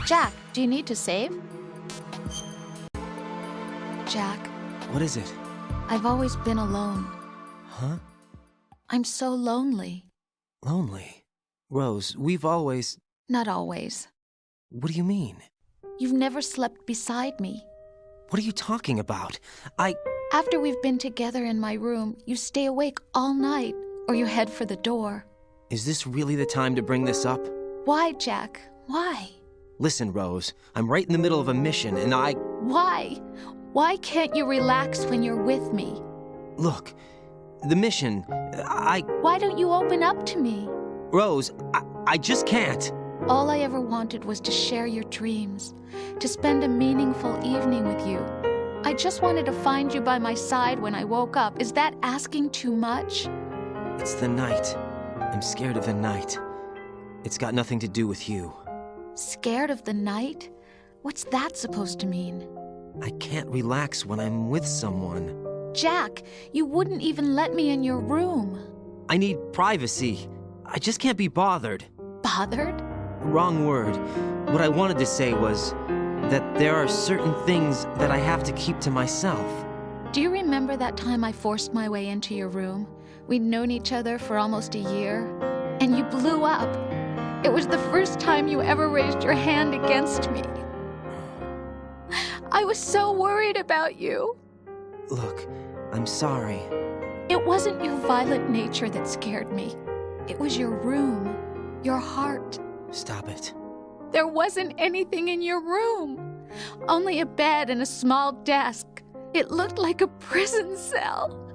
Jack, do you need to save? Jack. What is it? I've always been alone. Huh? I'm so lonely. Lonely? Rose, we've always... Not always. What do you mean? You've never slept beside me. What are you talking about? After we've been together in my room, you stay awake all night, or you head for the door. Is this really the time to bring this up? Why, Jack? Why? Listen, Rose, I'm right in the middle of a mission, and Why? Why can't you relax when you're with me? Look, the mission, Why don't you open up to me? Rose, I just can't. All I ever wanted was to share your dreams, to spend a meaningful evening with you. I just wanted to find you by my side when I woke up. Is that asking too much? It's the night. I'm scared of the night. It's got nothing to do with you. Scared of the night? What's that supposed to mean? I can't relax when I'm with someone. Jack, you wouldn't even let me in your room. I need privacy. I just can't be bothered. Bothered? Wrong word. What I wanted to say was that there are certain things that I have to keep to myself. Do you remember that time I forced my way into your room? We'd known each other for almost a year, and you blew up. It was the first time you ever raised your hand against me. I was so worried about you. Look, I'm sorry. It wasn't your violent nature that scared me. It was your room, your heart. Stop it. There wasn't anything in your room. Only a bed and a small desk. It looked like a prison cell.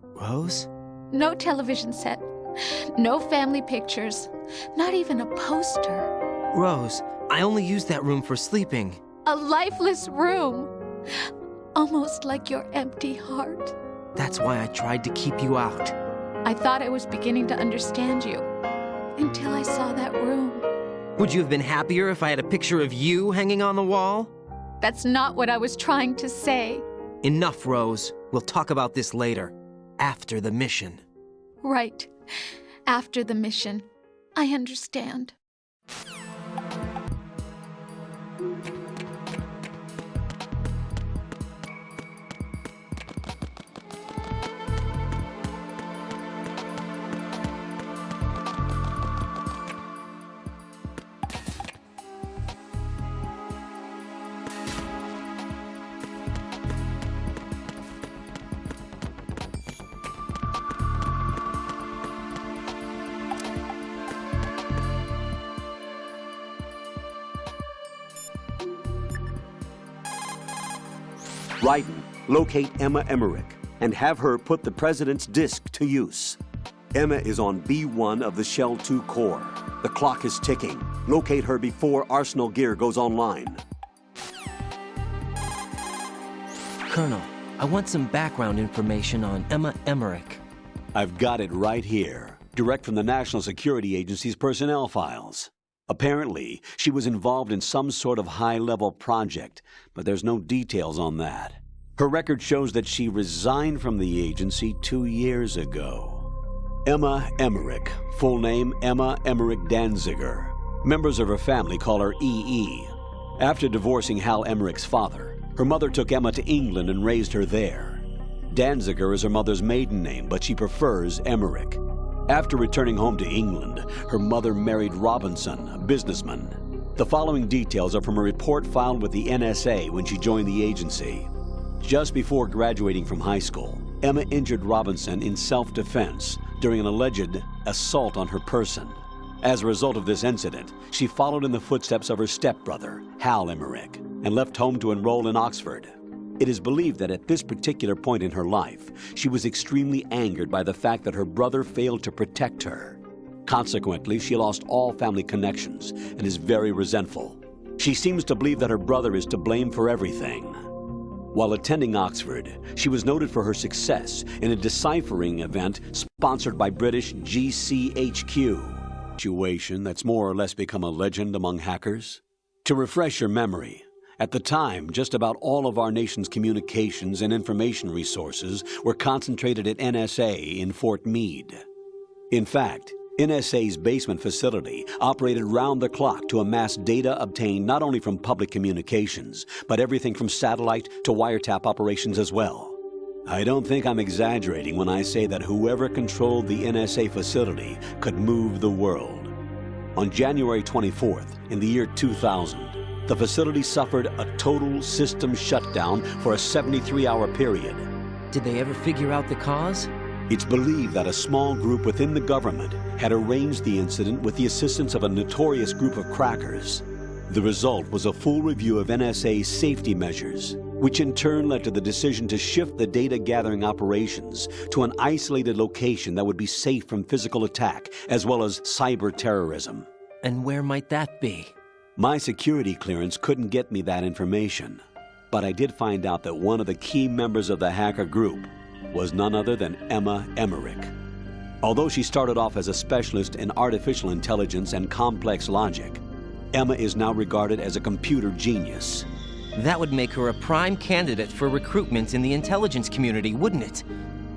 Rose? No television set. No family pictures. Not even a poster. Rose, I only use that room for sleeping. A lifeless room. Almost like your empty heart. That's why I tried to keep you out. I thought I was beginning to understand you. Until I saw that room. Would you have been happier if I had a picture of you hanging on the wall? That's not what I was trying to say. Enough, Rose. We'll talk about this later. After the mission. Right. After the mission. I understand. Raiden, locate Emma Emmerich and have her put the President's disc to use. Emma is on B1 of the Shell 2 core. The clock is ticking. Locate her before Arsenal gear goes online. Colonel, I want some background information on Emma Emmerich. I've got it right here, direct from the National Security Agency's personnel files. Apparently, she was involved in some sort of high-level project, but there's no details on that. Her record shows that she resigned from the agency 2 years ago. Emma Emmerich, full name Emma Emmerich Danziger. Members of her family call her EE. After divorcing Hal Emmerich's father, her mother took Emma to England and raised her there. Danziger is her mother's maiden name, but she prefers Emmerich. After returning home to England, her mother married Robinson, a businessman. The following details are from a report filed with the NSA when she joined the agency. Just before graduating from high school, Emma injured Robinson in self-defense during an alleged assault on her person. As a result of this incident, she followed in the footsteps of her stepbrother, Hal Emmerich, and left home to enroll in Oxford. It is believed that at this particular point in her life, she was extremely angered by the fact that her brother failed to protect her. Consequently, she lost all family connections and is very resentful. She seems to believe that her brother is to blame for everything. While attending Oxford, she was noted for her success in a deciphering event sponsored by British GCHQ, situation that's more or less become a legend among hackers. To refresh your memory, at the time, just about all of our nation's communications and information resources were concentrated at NSA in Fort Meade. In fact, NSA's basement facility operated round the clock to amass data obtained not only from public communications, but everything from satellite to wiretap operations as well. I don't think I'm exaggerating when I say that whoever controlled the NSA facility could move the world. On January 24th, in the year 2000, the facility suffered a total system shutdown for a 73-hour period. Did they ever figure out the cause? It's believed that a small group within the government had arranged the incident with the assistance of a notorious group of crackers. The result was a full review of NSA's safety measures, which in turn led to the decision to shift the data-gathering operations to an isolated location that would be safe from physical attack as well as cyber terrorism. And where might that be? My security clearance couldn't get me that information, but I did find out that one of the key members of the hacker group was none other than Emmerich. Although she started off as a specialist in artificial intelligence and complex logic, Emma is now regarded as a computer genius. That would make her a prime candidate for recruitment in the intelligence community, wouldn't it?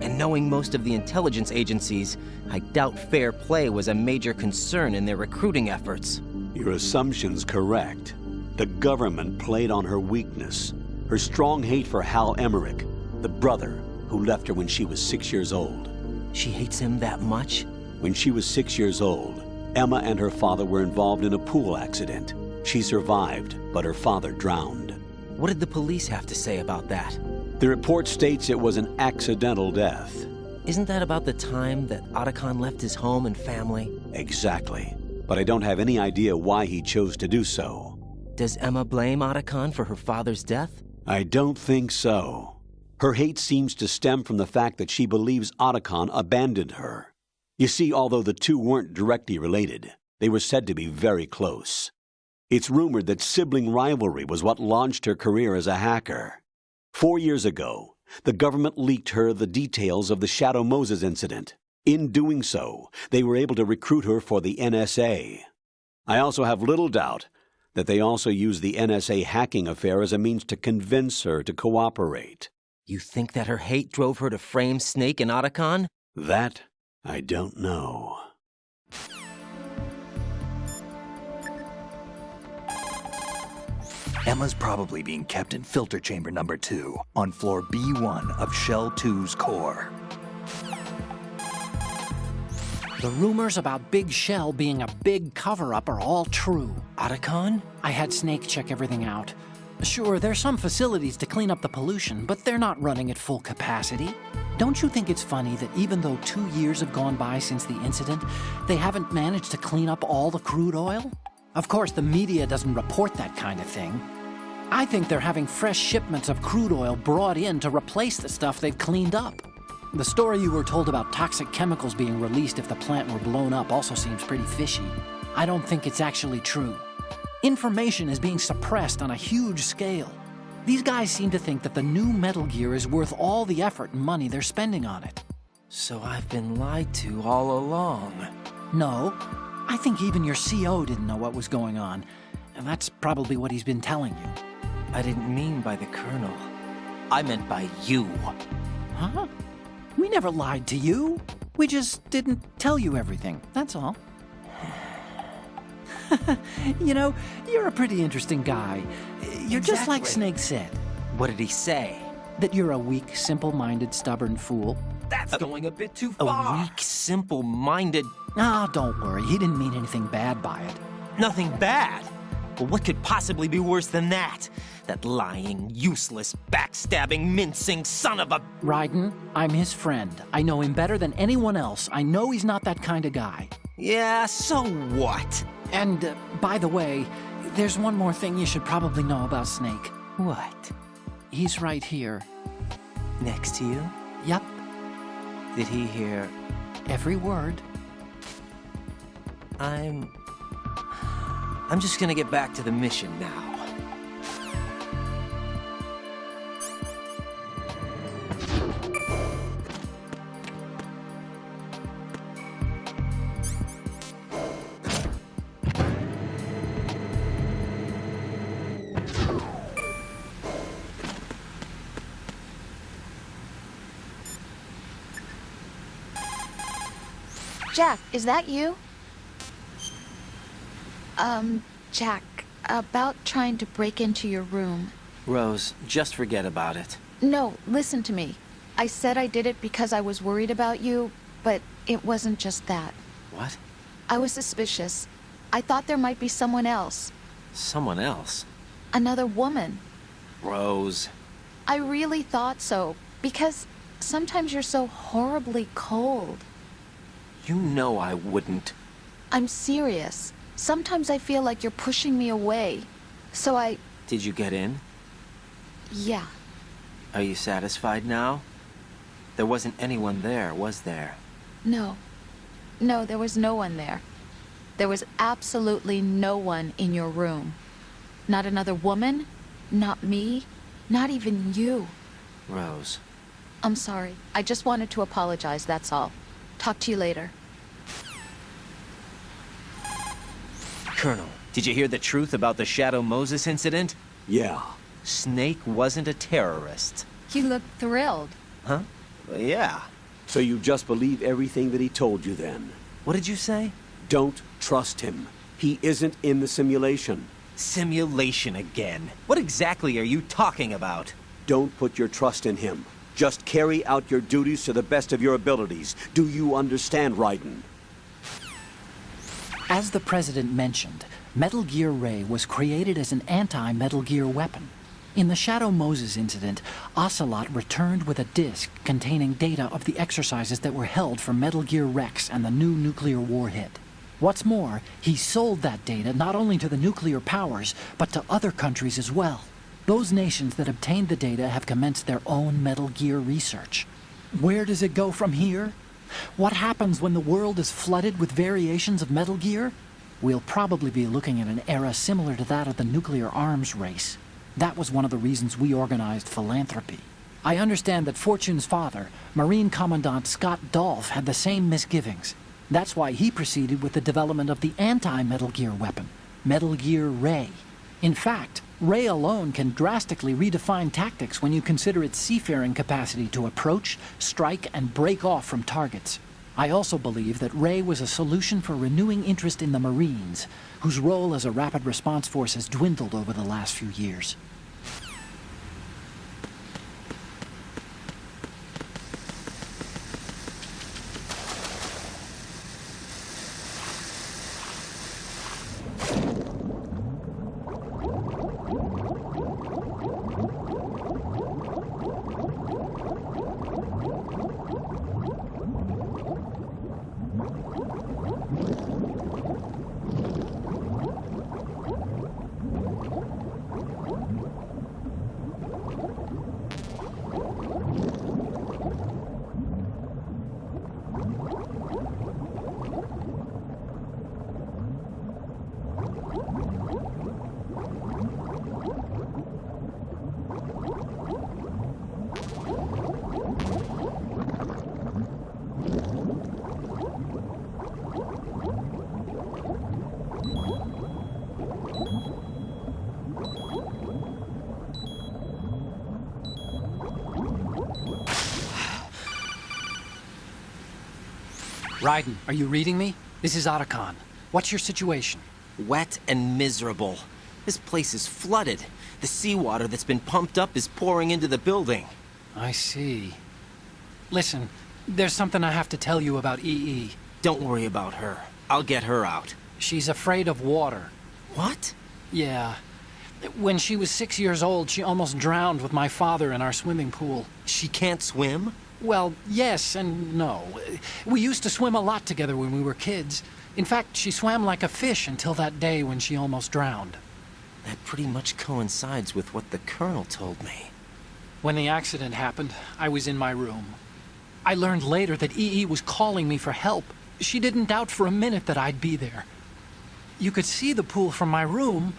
And knowing most of the intelligence agencies, I doubt fair play was a major concern in their recruiting efforts. Your assumption's correct. The government played on her weakness, her strong hate for Hal Emmerich, the brother who left her when she was 6 years old. She hates him that much? When she was 6 years old, Emma and her father were involved in a pool accident. She survived, but her father drowned. What did the police have to say about that? The report states it was an accidental death. Isn't that about the time that Otacon left his home and family? Exactly. But I don't have any idea why he chose to do so. Does Emma blame Otacon for her father's death? I don't think so. Her hate seems to stem from the fact that she believes Otacon abandoned her. You see, although the two weren't directly related, they were said to be very close. It's rumored that sibling rivalry was what launched her career as a hacker. 4 years ago, the government leaked her the details of the Shadow Moses incident. In doing so, they were able to recruit her for the NSA. I also have little doubt that they also used the NSA hacking affair as a means to convince her to cooperate. You think that her hate drove her to frame Snake and Otacon? That I don't know. Emma's probably being kept in filter chamber number 2 on floor B1 of Shell 2's core. The rumors about Big Shell being a big cover-up are all true. Otacon? I had Snake check everything out. Sure, there's some facilities to clean up the pollution, but they're not running at full capacity. Don't you think it's funny that even though 2 years have gone by since the incident, they haven't managed to clean up all the crude oil? Of course, the media doesn't report that kind of thing. I think they're having fresh shipments of crude oil brought in to replace the stuff they've cleaned up. The story you were told about toxic chemicals being released if the plant were blown up also seems pretty fishy. I don't think it's actually true. Information is being suppressed on a huge scale. These guys seem to think that the new Metal Gear is worth all the effort and money they're spending on it. So I've been lied to all along. No, I think even your CO didn't know what was going on, and that's probably what he's been telling you. I didn't mean by the Colonel. I meant by you. Huh? We never lied to you. We just didn't tell you everything, that's all. You know, you're a pretty interesting guy. You're just like Snake said. What did he say? That you're a weak, simple-minded, stubborn fool. That's going a bit too far. A weak, simple-minded... Ah, don't worry. He didn't mean anything bad by it. Nothing bad? Well, what could possibly be worse than that? That lying, useless, backstabbing, mincing son of a... Raiden, I'm his friend. I know him better than anyone else. I know he's not that kind of guy. Yeah, so what? And, by the way, there's one more thing you should probably know about Snake. What? He's right here. Next to you? Yep. Did he hear... every word? I'm just gonna get back to the mission now. Jack, is that you? Jack, about trying to break into your room. Rose, just forget about it. No, listen to me. I said I did it because I was worried about you, but it wasn't just that. What? I was suspicious. I thought there might be someone else. Someone else? Another woman. Rose. I really thought so, because sometimes you're so horribly cold. You know I wouldn't. I'm serious. Sometimes I feel like you're pushing me away. So I... Did you get in? Yeah. Are you satisfied now? There wasn't anyone there, was there? No. No, there was no one there. There was absolutely no one in your room. Not another woman, not me, not even you. Rose. I'm sorry. I just wanted to apologize, that's all. Talk to you later. Colonel, did you hear the truth about the Shadow Moses incident? Yeah. Snake wasn't a terrorist. You look thrilled. Huh? Well, yeah. So you just believe everything that he told you then? What did you say? Don't trust him. He isn't in the simulation. Simulation again. What exactly are you talking about? Don't put your trust in him. Just carry out your duties to the best of your abilities. Do you understand, Raiden? As the President mentioned, Metal Gear Ray was created as an anti-Metal Gear weapon. In the Shadow Moses incident, Ocelot returned with a disc containing data of the exercises that were held for Metal Gear Rex and the new nuclear warhead. What's more, he sold that data not only to the nuclear powers, but to other countries as well. Those nations that obtained the data have commenced their own Metal Gear research. Where does it go from here? What happens when the world is flooded with variations of Metal Gear? We'll probably be looking at an era similar to that of the nuclear arms race. That was one of the reasons we organized philanthropy. I understand that Fortune's father, Marine Commandant Scott Dolph, had the same misgivings. That's why he proceeded with the development of the anti-Metal Gear weapon, Metal Gear Ray. In fact, Ray alone can drastically redefine tactics when you consider its seafaring capacity to approach, strike, and break off from targets. I also believe that Ray was a solution for renewing interest in the Marines, whose role as a rapid response force has dwindled over the last few years. Raiden, are you reading me? This is Otacon. What's your situation? Wet and miserable. This place is flooded. The seawater that's been pumped up is pouring into the building. I see. Listen, there's something I have to tell you about EE. Don't worry about her. I'll get her out. She's afraid of water. What? Yeah. When she was 6 years old, she almost drowned with my father in our swimming pool. She can't swim? Well, yes and no. We used to swim a lot together when we were kids. In fact, she swam like a fish until that day when she almost drowned. That pretty much coincides with what the Colonel told me. When the accident happened, I was in my room. I learned later that EE was calling me for help. She didn't doubt for a minute that I'd be there. You could see the pool from my room,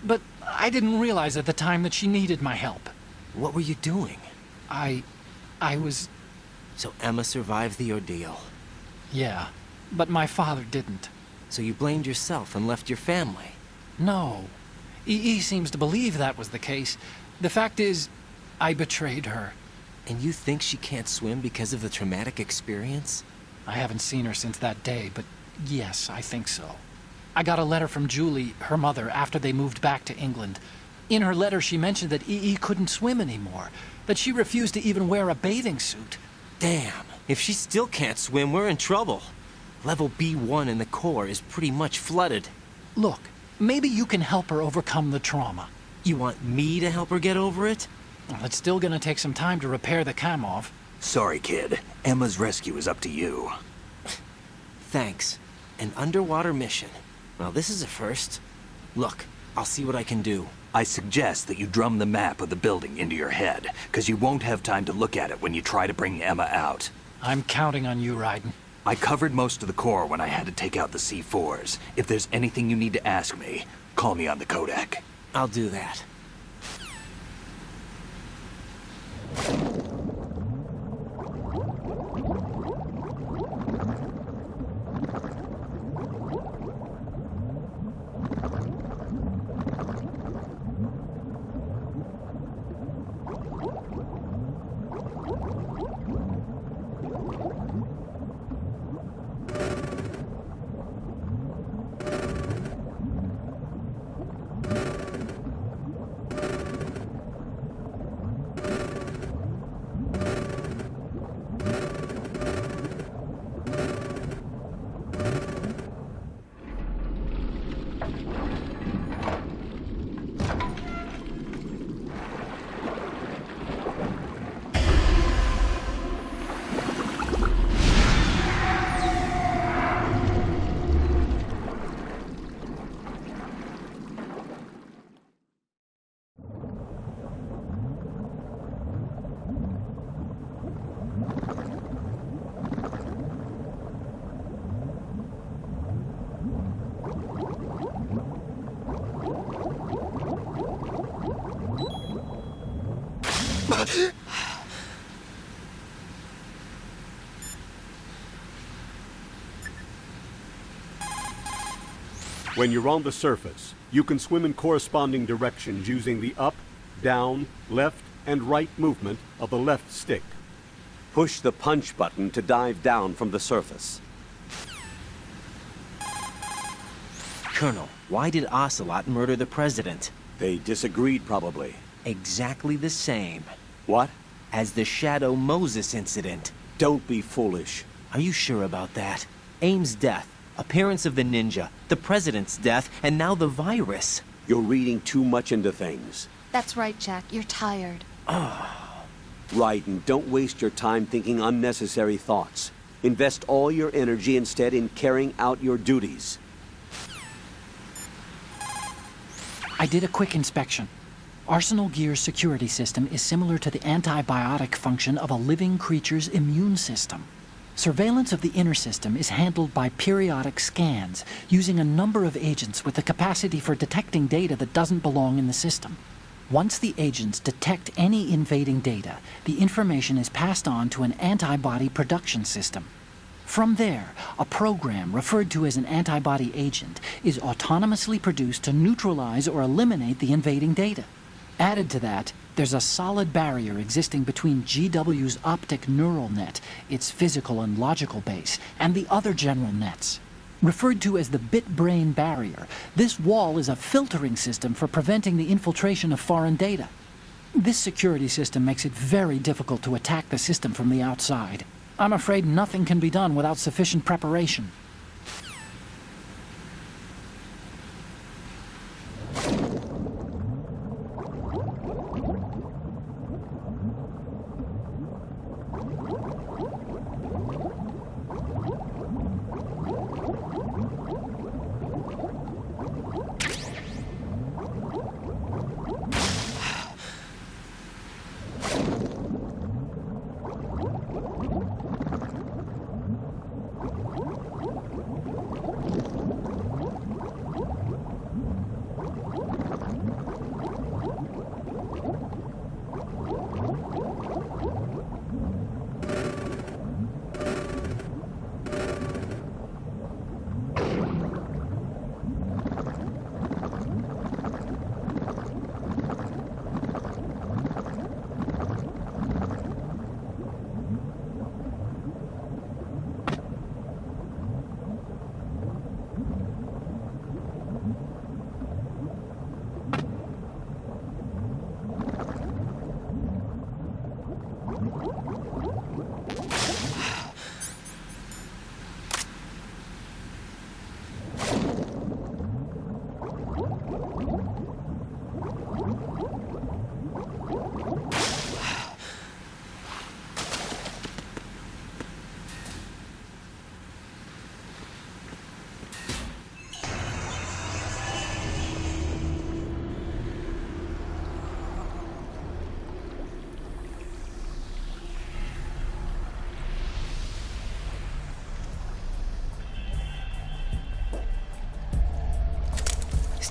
but I didn't realize at the time that she needed my help. What were you doing? I was... So Emma survived the ordeal. Yeah, but my father didn't. So you blamed yourself and left your family? No. EE seems to believe that was the case. The fact is, I betrayed her. And you think she can't swim because of the traumatic experience? I haven't seen her since that day, but yes, I think so. I got a letter from Julie, her mother, after they moved back to England. In her letter, she mentioned that EE couldn't swim anymore, that she refused to even wear a bathing suit. Damn, if she still can't swim, we're in trouble. Level B1 in the core is pretty much flooded. Look, maybe you can help her overcome the trauma. You want me to help her get over it? Well, it's still gonna take some time to repair the Kamov. Sorry, kid. Emma's rescue is up to you. Thanks. An underwater mission. Well, this is a first. Look, I'll see what I can do. I suggest that you drum the map of the building into your head, because you won't have time to look at it when you try to bring Emma out. I'm counting on you, Raiden. I covered most of the core when I had to take out the C4s. If there's anything you need to ask me, call me on the Kodak. I'll do that. When you're on the surface, you can swim in corresponding directions using the up, down, left, and right movement of the left stick. Push the punch button to dive down from the surface. Colonel, why did Ocelot murder the president? They disagreed, probably. Exactly the same What? as the Shadow Moses incident. Don't be foolish. Are you sure about that? Aim's death, appearance of the ninja, the president's death, and now the virus. You're reading too much into things. That's right, Jack. You're tired. Raiden, don't waste your time thinking unnecessary thoughts. Invest all your energy instead in carrying out your duties. I did a quick inspection. Arsenal Gear's security system is similar to the antibiotic function of a living creature's immune system. Surveillance of the inner system is handled by periodic scans, using a number of agents with the capacity for detecting data that doesn't belong in the system. Once the agents detect any invading data, the information is passed on to an antibody production system. From there, a program referred to as an antibody agent is autonomously produced to neutralize or eliminate the invading data. Added to that, there's a solid barrier existing between GW's optic neural net, its physical and logical base, and the other general nets. Referred to as the bit-brain barrier, this wall is a filtering system for preventing the infiltration of foreign data. This security system makes it very difficult to attack the system from the outside. I'm afraid nothing can be done without sufficient preparation.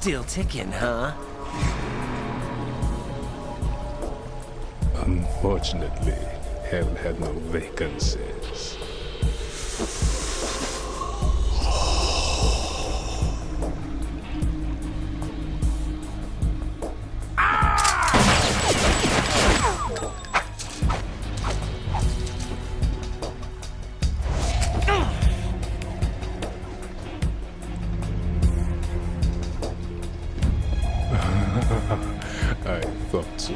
Still ticking, huh? Unfortunately, hell had no vacancies. I thought so.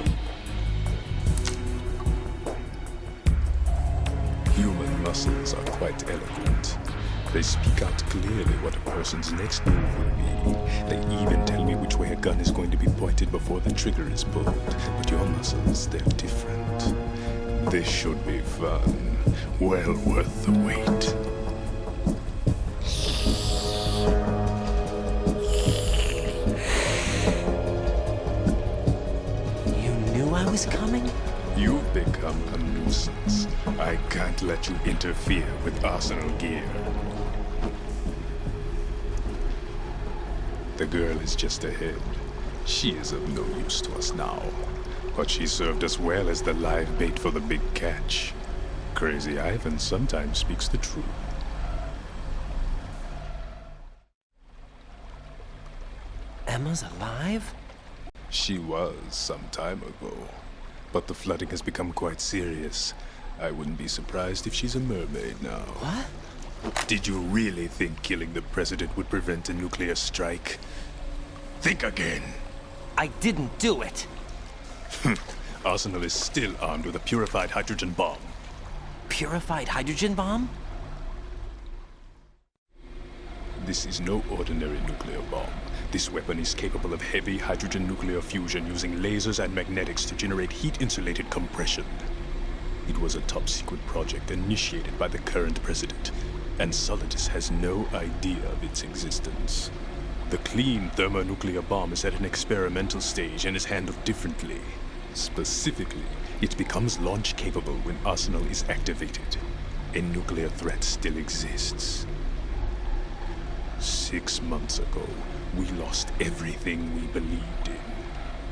Human muscles are quite eloquent. They speak out clearly what a person's next move will be. They even tell me which way a gun is going to be pointed before the trigger is pulled. But your muscles, they're different. This should be fun. Well worth the wait. I was coming? You've become a nuisance. I can't let you interfere with arsenal gear. The girl is just ahead. She is of no use to us now. But she served us well as the live bait for the big catch. Crazy Ivan sometimes speaks the truth. Emma's alive? She was some time ago. But the flooding has become quite serious. I wouldn't be surprised if she's a mermaid now. What? Did you really think killing the president would prevent a nuclear strike? Think again. I didn't do it. Arsenal is still armed with a purified hydrogen bomb. Purified hydrogen bomb? This is no ordinary nuclear bomb. This weapon is capable of heavy hydrogen nuclear fusion using lasers and magnetics to generate heat-insulated compression. It was a top-secret project initiated by the current president, and Solidus has no idea of its existence. The clean thermonuclear bomb is at an experimental stage and is handled differently. Specifically, it becomes launch-capable when Arsenal is activated. A nuclear threat still exists. 6 months ago, we lost everything we believed in.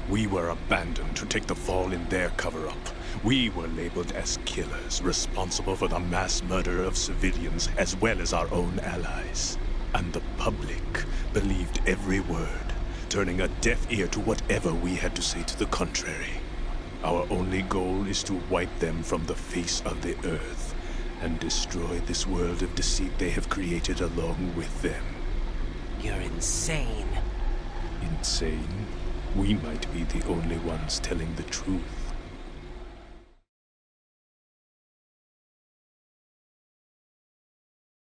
We were abandoned to take the fall in their cover-up. We were labeled as killers, responsible for the mass murder of civilians as well as our own allies. And the public believed every word, turning a deaf ear to whatever we had to say to the contrary. Our only goal is to wipe them from the face of the earth and destroy this world of deceit they have created along with them. You're insane. Insane? We might be the only ones telling the truth.